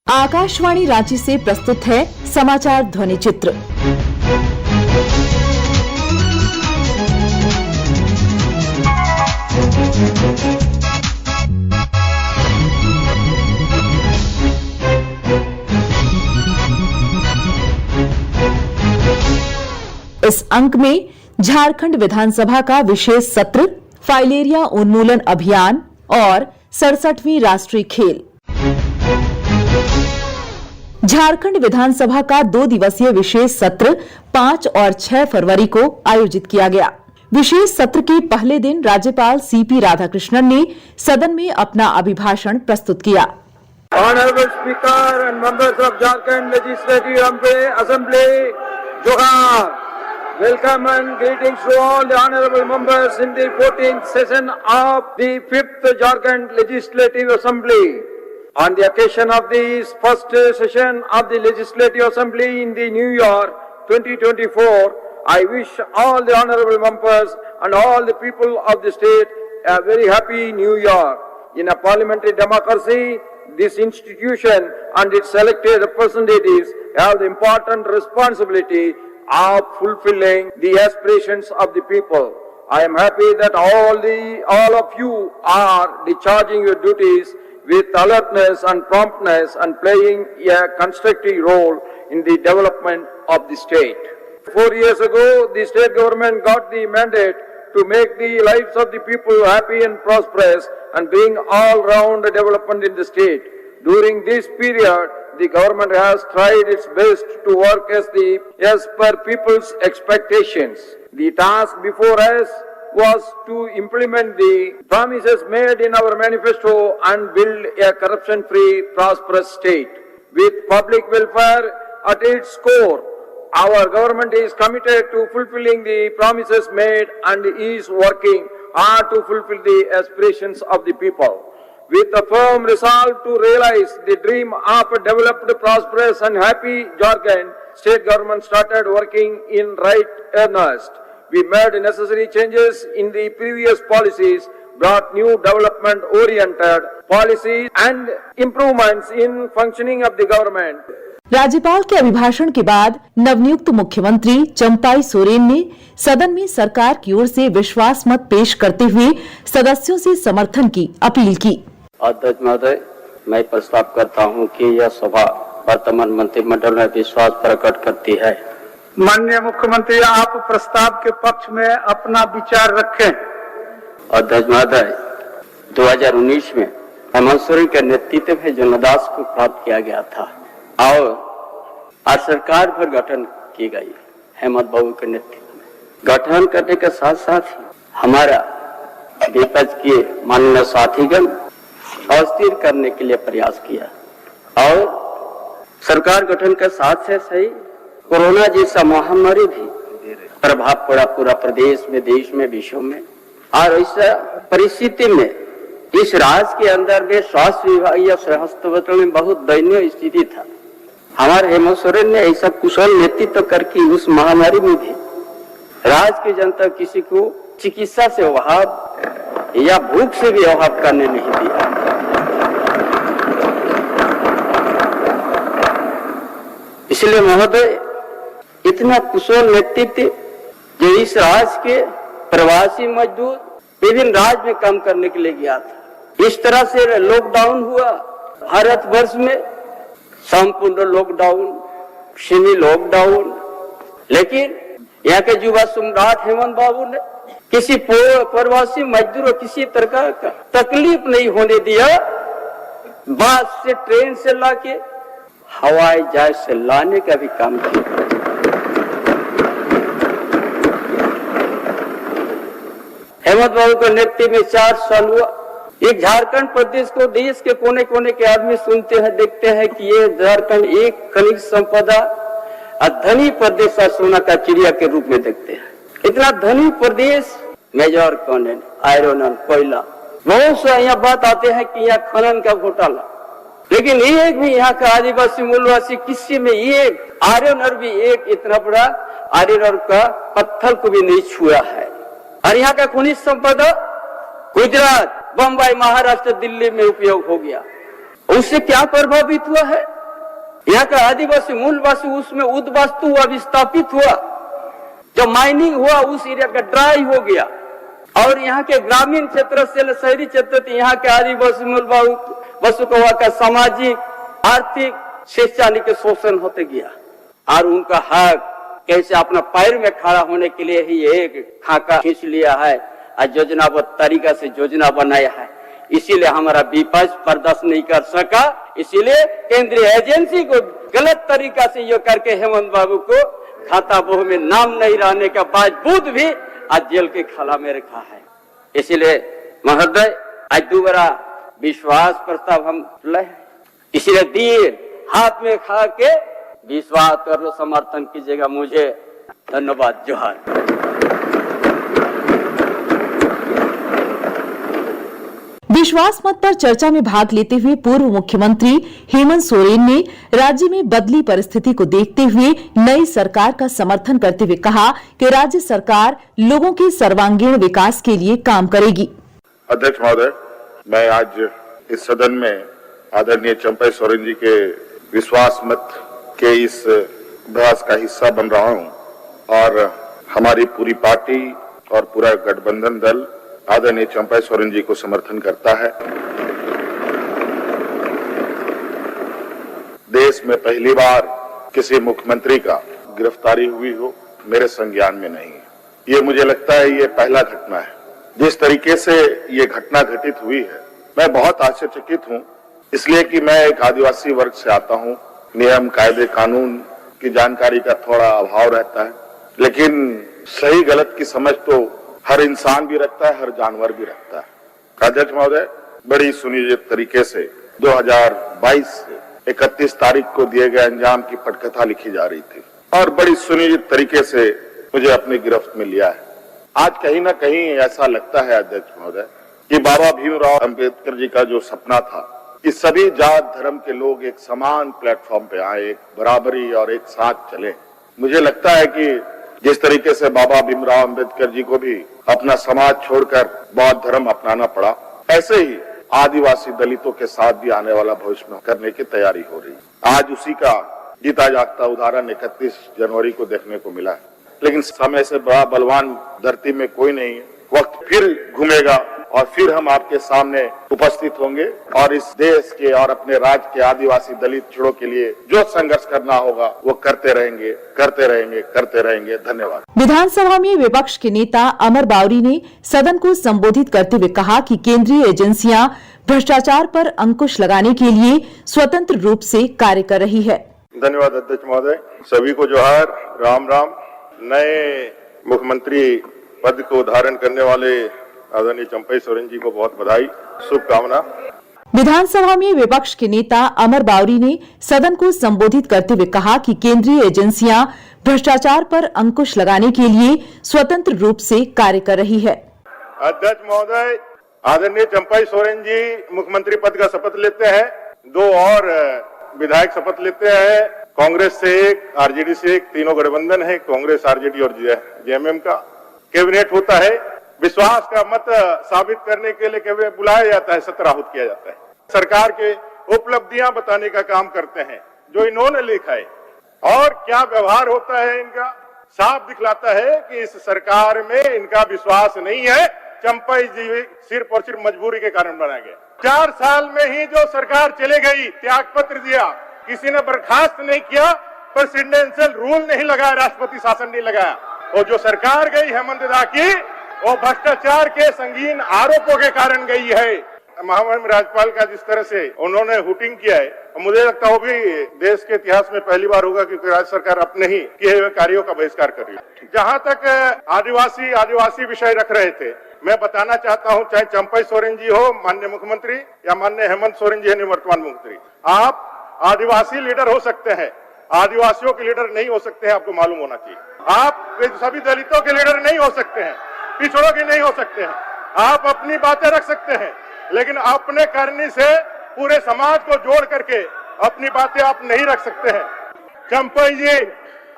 आकाशवाणी रांची से प्रस्तुत है समाचार ध्वनि चित्र। इस अंक में झारखंड विधानसभा का विशेष सत्र, फाइलेरिया उन्मूलन अभियान और 67वीं राष्ट्रीय खेल। झारखंड विधानसभा का 2 दिवसीय विशेष सत्र 5 और 6 फरवरी को आयोजित किया गया। विशेष सत्र के पहले दिन राज्यपाल सीपी राधाकृष्णन ने सदन में अपना अभिभाषण प्रस्तुत किया। Honorable Speaker and members of Jharkhand Legislative Assembly, Johar. Welcome and greetings to all the honorable members in the 14th session of the 5th Jharkhand Legislative Assembly. On the occasion of this first session of the Legislative Assembly in the New Year 2024, I wish all the honorable members and all the people of the state a very happy New Year. In a parliamentary democracy, this institution and its elected representatives have the important responsibility of fulfilling the aspirations of the people. I am happy that all of you are discharging your duties with alertness and promptness and playing a constructive role in the development of the state. 4 years ago, the state government got the mandate to make the lives of the people happy and prosperous and bring all-round development in the state. During this period, the government has tried its best to work as per people's expectations. The task before us was to implement the promises made in our manifesto and build a corruption-free, prosperous state. With public welfare at its core, our government is committed to fulfilling the promises made and is working hard to fulfill the aspirations of the people. With a firm resolve to realize the dream of a developed, prosperous and happy Jharkhand, state government started working in right earnest. We made necessary changes in the previous policies, brought new development-oriented policies and improvements in functioning of the government. राज्यपाल के अभिभाषण के बाद नवनियुक्त मुख्यमंत्री चंपाई सोरेन ने सदन में सरकार की ओर से विश्वास मत पेश करते हुए सदस्यों से समर्थन की अपील की। अध्यक्ष महोदय, मैं प्रस्ताव करता हूं कि यह सभा वर्तमान मंत्रिमंडल में विश्वास प्रकट करती है। माननीय मुख्यमंत्री, आप प्रस्ताव के पक्ष में अपना विचार रखें। अध्यक्ष महोदय, 2019 में हेमंत सोरेन के नेतृत्व में जनदास को प्राप्त किया गया था और आज सरकार पर गठन की गई हेमंत बाबू के नेतृत्व में। गठन करने के साथ साथ ही हमारा विपक्ष के माननीय साथीगण अस्थिर करने के लिए प्रयास किया और सरकार गठन के साथ से सही कोरोना जैसा महामारी भी प्रभाव पड़ा पूरा प्रदेश में, देश में, विश्व में। और इस परिस्थिति में इस राज्य के अंदर में स्वास्थ्य विभाग या स्वास्थ्य में बहुत दयनीय स्थिति था। हमारे हेमंत सोरेन ने ऐसा कुशल नेतृत्व करके उस महामारी में भी राज्य की जनता किसी को चिकित्सा से अभाव या भूख से भी अभाव करने नहीं दिया। इसलिए महोदय, इतना कुशल नेतृत्व जो इस राज्य के प्रवासी मजदूर विभिन्न राज्य में काम करने के लिए गया था। इस तरह से लॉकडाउन हुआ भारतवर्ष में, संपूर्ण लॉकडाउन, सेमी लॉकडाउन, लेकिन यहाँ के युवा सम्राट हेमंत बाबू ने किसी प्रवासी मजदूर को किसी तरह का तकलीफ नहीं होने दिया। बस से, ट्रेन से लाके हवाई जहाज से लाने का भी काम किया। हेमंत बाबू के नेतृत्व में 4 साल हुआ। एक झारखंड प्रदेश को देश के कोने कोने के आदमी सुनते हैं, देखते हैं कि ये झारखंड एक खनिज संपदा धनी प्रदेश और सोना का चिड़िया के रूप में देखते हैं। इतना धनी प्रदेश, मेजर खनन, आयरन और कोयला, बहुत सा यहाँ बात आते हैं कि यहाँ खनन का घोटाला, लेकिन एक भी यहाँ का आदिवासी मूलवासी किसी में एक आयरन और भी एक इतना बड़ा आयरन का पत्थर को भी नहीं छुआ है। और यहाँ का खनिज संपदा गुजरात, बम्बई, महाराष्ट्र, दिल्ली में उपयोग हो गया। उससे क्या प्रभावित हुआ है? यहाँ का आदिवासी मूलवासी उसमें उद्वास्तु हुआ, विस्थापित हुआ। जब माइनिंग हुआ उस एरिया का ड्राई हो गया और यहाँ के ग्रामीण क्षेत्र से शहरी क्षेत्र तक यहाँ के आदिवासी मूलवासी का सामाजिक आर्थिक शैक्षणिक शोषण होते गया और उनका हक कैसे अपना पैर में खड़ा होने के लिए ही एक खाका खींच लिया है और योजनाबद्ध तरीका से योजना बनाया है। इसीलिए हमारा विपक्ष बर्दाश्त नहीं कर सका, इसीलिए केंद्रीय एजेंसी को गलत तरीका से ये करके हेमंत बाबू को खाता बोह में नाम नहीं रहने के बावजूद भी आज जेल के खाला में रखा है। इसीलिए महोदय आज दोबारा विश्वास प्रस्ताव हम लाए, इसीलिए दिए हाथ में खा के विश्वास कर समर्थन कीजिएगा मुझे। धन्यवाद। जोहार। विश्वास मत पर चर्चा में भाग लेते हुए पूर्व मुख्यमंत्री हेमंत सोरेन ने राज्य में बदली परिस्थिति को देखते हुए नई सरकार का समर्थन करते हुए कहा कि राज्य सरकार लोगों के सर्वांगीण विकास के लिए काम करेगी। अध्यक्ष महोदय, मैं आज इस सदन में आदरणीय चंपई सोरेन जी के विश्वास मत के इस अभ्यास का हिस्सा बन रहा हूं और हमारी पूरी पार्टी और पूरा गठबंधन दल आदरणीय चंपई सोरेन जी को समर्थन करता है। देश में पहली बार किसी मुख्यमंत्री का गिरफ्तारी हुई हो मेरे संज्ञान में नहीं है। ये मुझे लगता है ये पहला घटना है। जिस तरीके से ये घटना घटित हुई है मैं बहुत आश्चर्यचकित हूँ, इसलिए कि मैं एक आदिवासी वर्ग से आता हूँ। नियम कायदे कानून की जानकारी का थोड़ा अभाव रहता है, लेकिन सही गलत की समझ तो हर इंसान भी रखता है, हर जानवर भी रखता है। अध्यक्ष महोदय, बड़ी सुनियोजित तरीके से 2022 से 31 तारीख को दिए गए अंजाम की पटकथा लिखी जा रही थी और बड़ी सुनियोजित तरीके से मुझे अपनी गिरफ्त में लिया है। आज कहीं ना कहीं ऐसा लगता है अध्यक्ष महोदय कि बाबा भीमराव अंबेडकर जी का जो सपना था कि सभी जात धर्म के लोग एक समान प्लेटफॉर्म पे आए, एक बराबरी और एक साथ चले। मुझे लगता है कि जिस तरीके से बाबा भीमराव अंबेडकर जी को भी अपना समाज छोड़कर बौद्ध धर्म अपनाना पड़ा, ऐसे ही आदिवासी दलितों के साथ भी आने वाला भविष्य में करने की तैयारी हो रही है। आज उसी का जीता जागता उदाहरण 31 जनवरी को देखने को मिला है, लेकिन समय से बड़ा बलवान धरती में कोई नहीं है। वक्त फिर घूमेगा और फिर हम आपके सामने उपस्थित होंगे और इस देश के और अपने राज्य के आदिवासी दलित छुड़ों के लिए जो संघर्ष करना होगा वो करते रहेंगे, करते रहेंगे, करते रहेंगे। धन्यवाद। विधानसभा में विपक्ष के नेता अमर बावरी ने सदन को संबोधित करते हुए कहा कि केंद्रीय एजेंसियां भ्रष्टाचार पर अंकुश लगाने के लिए स्वतंत्र रूप से कार्य कर रही है। धन्यवाद अध्यक्ष महोदय। सभी को जोहार, राम राम। नए मुख्यमंत्री पद को धारण करने वाले आदरणीय चंपई सोरेन जी को बहुत बधाई, शुभकामना। विधानसभा में विपक्ष के नेता अमर बावरी ने सदन को संबोधित करते हुए कहा कि केंद्रीय एजेंसियां भ्रष्टाचार पर अंकुश लगाने के लिए स्वतंत्र रूप से कार्य कर रही है। अध्यक्ष महोदय, आदरणीय चंपई सोरेन जी मुख्यमंत्री पद का शपथ लेते हैं, 2 और विधायक शपथ लेते हैं। कांग्रेस से एक, आरजेडी से एक, तीनों गठबंधन है, कांग्रेस, आरजेडी और जेएमएम का कैबिनेट होता है। विश्वास का मत साबित करने के लिए कैबिनेट बुलाया जाता है, सत्र आहूत किया जाता है। सरकार के उपलब्धियां बताने का काम करते हैं जो इन्होंने लिखा है और क्या व्यवहार होता है इनका साफ दिखलाता है कि इस सरकार में इनका विश्वास नहीं है। चंपई जी सिर्फ और सिर्फ मजबूरी के कारण बनाया गया। 4 साल में ही जो सरकार चले गई, त्याग पत्र दिया, किसी ने बर्खास्त नहीं किया, प्रेसिडेंशियल रूल नहीं लगाया, राष्ट्रपति शासन नहीं लगाया। और जो सरकार गई हेमंत दा की, वो भ्रष्टाचार के संगीन आरोपों के कारण गई है। महामहिम राज्यपाल का जिस तरह से उन्होंने हुटिंग किया है, मुझे लगता है वो भी देश के इतिहास में पहली बार होगा क्योंकि राज्य सरकार अपने ही किए हुए कार्यों का बहिष्कार कर रही है। जहां तक आदिवासी विषय रख रहे थे, मैं बताना चाहता हूं, चाहे चंपई सोरेन जी हो माननीय मुख्यमंत्री या माननीय हेमंत सोरेन जी है निवर्तमान मुख्यमंत्री, आप आदिवासी लीडर हो सकते हैं, आदिवासियों के लीडर नहीं हो सकते हैं, आपको मालूम होना चाहिए। आप सभी दलितों के लीडर नहीं हो सकते हैं, पिछड़ों के नहीं हो सकते हैं। आप अपनी बातें रख सकते हैं, लेकिन अपने करने से पूरे समाज को जोड़ करके अपनी बातें आप नहीं रख सकते हैं। चंपई जी,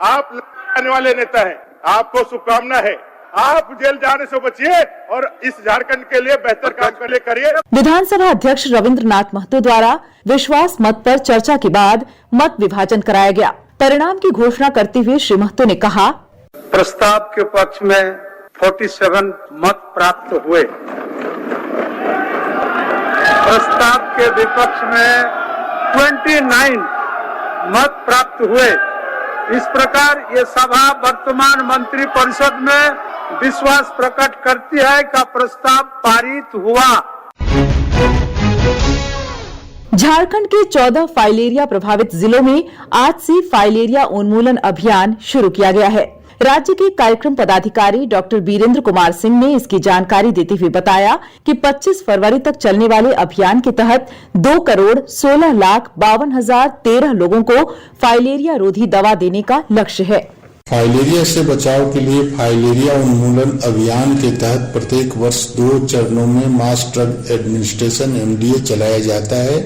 आप आने वाले नेता हैं, आपको शुभकामना है। आप जेल जाने से बचिए और इस झारखंड के लिए बेहतर काम के लिए करिए। विधानसभा अध्यक्ष रविंद्रनाथ महतो द्वारा विश्वास मत पर चर्चा के बाद मत विभाजन कराया गया। परिणाम की घोषणा करते हुए श्री महतो ने कहा, प्रस्ताव के पक्ष में 47 मत प्राप्त हुए, प्रस्ताव के विपक्ष में 29 मत प्राप्त हुए। इस प्रकार ये सभा वर्तमान मंत्री परिषद में विश्वास प्रकट करती है कि प्रस्ताव पारित हुआ। झारखंड के 14 फाइलेरिया प्रभावित जिलों में आज से फाइलेरिया उन्मूलन अभियान शुरू किया गया है। राज्य के कार्यक्रम पदाधिकारी डॉक्टर वीरेंद्र कुमार सिंह ने इसकी जानकारी देते हुए बताया कि 25 फरवरी तक चलने वाले अभियान के तहत 2,16,52,013 लोगों को फाइलेरिया रोधी दवा देने का लक्ष्य है। फाइलेरिया से बचाव के लिए फाइलेरिया उन्मूलन अभियान के तहत प्रत्येक वर्ष 2 चरणों में मास ड्रग एडमिनिस्ट्रेशन MDA चलाया जाता है।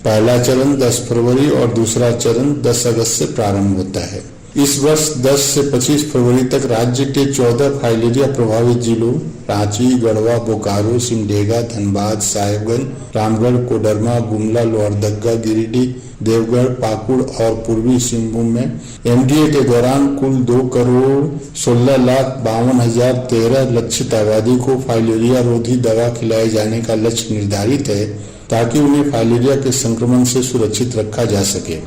पहला चरण 10 फरवरी और दूसरा चरण 10 अगस्त से प्रारंभ होता है। इस वर्ष 10 से 25 फरवरी तक राज्य के 14 फाइलेरिया प्रभावित जिलों रांची, गढ़वा, बोकारो, सिमडेगा, धनबाद, साहेबगंज, रामगढ़, कोडरमा, गुमला, लोहरदगा, गिरिडीह, देवगढ़, पाकुड़ और पूर्वी सिंहभूम में MDA के दौरान कुल 2,16,52,013 लक्षित आबादी को फाइलेरिया रोधी दवा खिलाए जाने का लक्ष्य निर्धारित है ताकि उन्हें फाइलेरिया के संक्रमण से सुरक्षित रखा जा सके।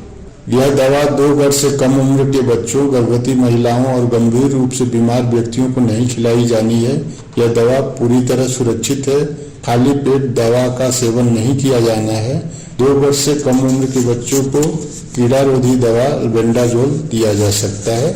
यह दवा 2 वर्ष से कम उम्र के बच्चों, गर्भवती महिलाओं और गंभीर रूप से बीमार व्यक्तियों को नहीं खिलाई जानी है। यह दवा पूरी तरह सुरक्षित है। खाली पेट दवा का सेवन नहीं किया जाना है। 2 वर्ष से कम उम्र के बच्चों को कीड़ा रोधी दवा अल्बेंडाजोल दिया जा सकता है।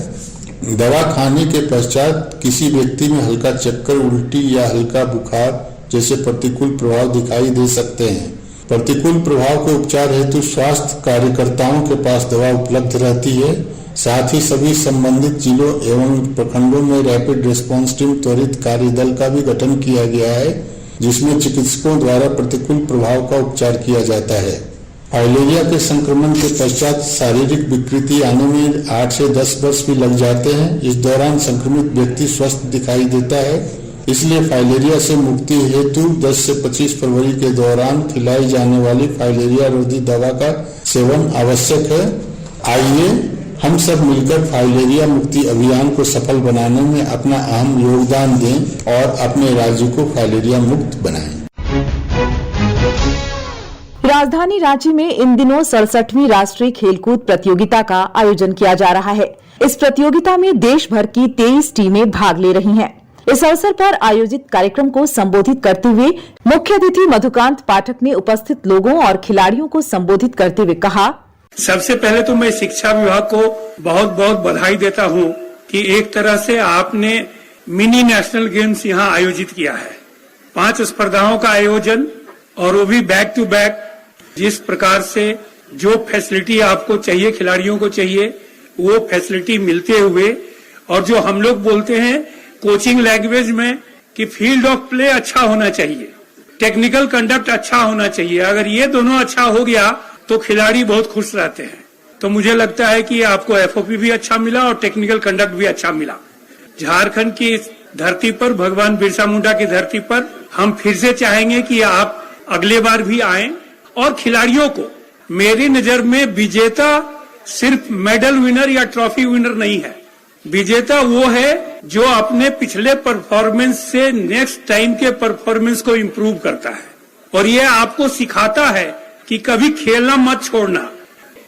दवा खाने के पश्चात किसी व्यक्ति में हल्का चक्कर, उल्टी या हल्का बुखार जैसे प्रतिकूल प्रभाव दिखाई दे सकते हैं। प्रतिकूल प्रभाव के उपचार हेतु स्वास्थ्य कार्यकर्ताओं के पास दवा उपलब्ध रहती है। साथ ही सभी संबंधित जिलों एवं प्रखंडों में रैपिड रिस्पांस टीम त्वरित कार्य दल का भी गठन किया गया है, जिसमें चिकित्सकों द्वारा प्रतिकूल प्रभाव का उपचार किया जाता है। फाइलेरिया के संक्रमण के पश्चात शारीरिक विकृति आने में 8 से 10 वर्ष भी लग जाते हैं। इस दौरान संक्रमित व्यक्ति स्वस्थ दिखाई देता है। इसलिए फाइलेरिया से मुक्ति हेतु 10 से 25 फरवरी के दौरान खिलाई जाने वाली फाइलेरिया रोधी दवा का सेवन आवश्यक है। आइए हम सब मिलकर फाइलेरिया मुक्ति अभियान को सफल बनाने में अपना अहम योगदान दें और अपने राज्य को फाइलेरिया मुक्त बनाएं। राजधानी रांची में इन दिनों 67वीं राष्ट्रीय खेलकूद प्रतियोगिता का आयोजन किया जा रहा है। इस प्रतियोगिता में देश भर की 23 टीमें भाग ले रही हैं। इस अवसर पर आयोजित कार्यक्रम को संबोधित करते हुए मुख्य अतिथि मधुकांत पाठक ने उपस्थित लोगों और खिलाड़ियों को संबोधित करते हुए कहा, सबसे पहले तो मैं शिक्षा विभाग को बहुत बहुत बधाई देता हूं कि एक तरह से आपने मिनी नेशनल गेम्स यहां आयोजित किया है। 5 स्पर्धाओं का आयोजन और वो भी बैक टू बैक। जिस प्रकार से जो फैसिलिटी आपको चाहिए, खिलाड़ियों को चाहिए, वो फैसिलिटी मिलते हुए, और जो हम लोग बोलते हैं कोचिंग लैंग्वेज में कि फील्ड ऑफ प्ले अच्छा होना चाहिए, टेक्निकल कंडक्ट अच्छा होना चाहिए। अगर ये दोनों अच्छा हो गया तो खिलाड़ी बहुत खुश रहते हैं। तो मुझे लगता है कि आपको FOP भी अच्छा मिला और टेक्निकल कंडक्ट भी अच्छा मिला। झारखंड की धरती पर, भगवान बिरसा मुंडा की धरती पर हम फिर से चाहेंगे कि आप अगले बार भी आएं। और खिलाड़ियों को, मेरी नजर में विजेता सिर्फ मेडल विनर या ट्रॉफी विनर नहीं है। विजेता वो है जो अपने पिछले परफॉर्मेंस से नेक्स्ट टाइम के परफॉर्मेंस को इंप्रूव करता है। और ये आपको सिखाता है कि कभी खेलना मत छोड़ना।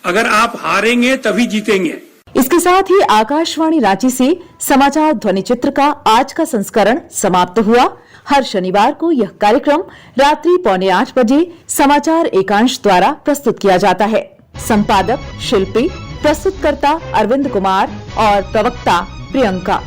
अगर आप हारेंगे तभी जीतेंगे। इसके साथ ही आकाशवाणी रांची से समाचार ध्वनि चित्र का आज का संस्करण समाप्त हुआ। हर शनिवार को यह कार्यक्रम रात्रि 7:45 बजे समाचार एकांश द्वारा प्रस्तुत किया जाता है। संपादक शिल्पी, प्रस्तुतकर्ता अरविंद कुमार और प्रवक्ता प्रियंका।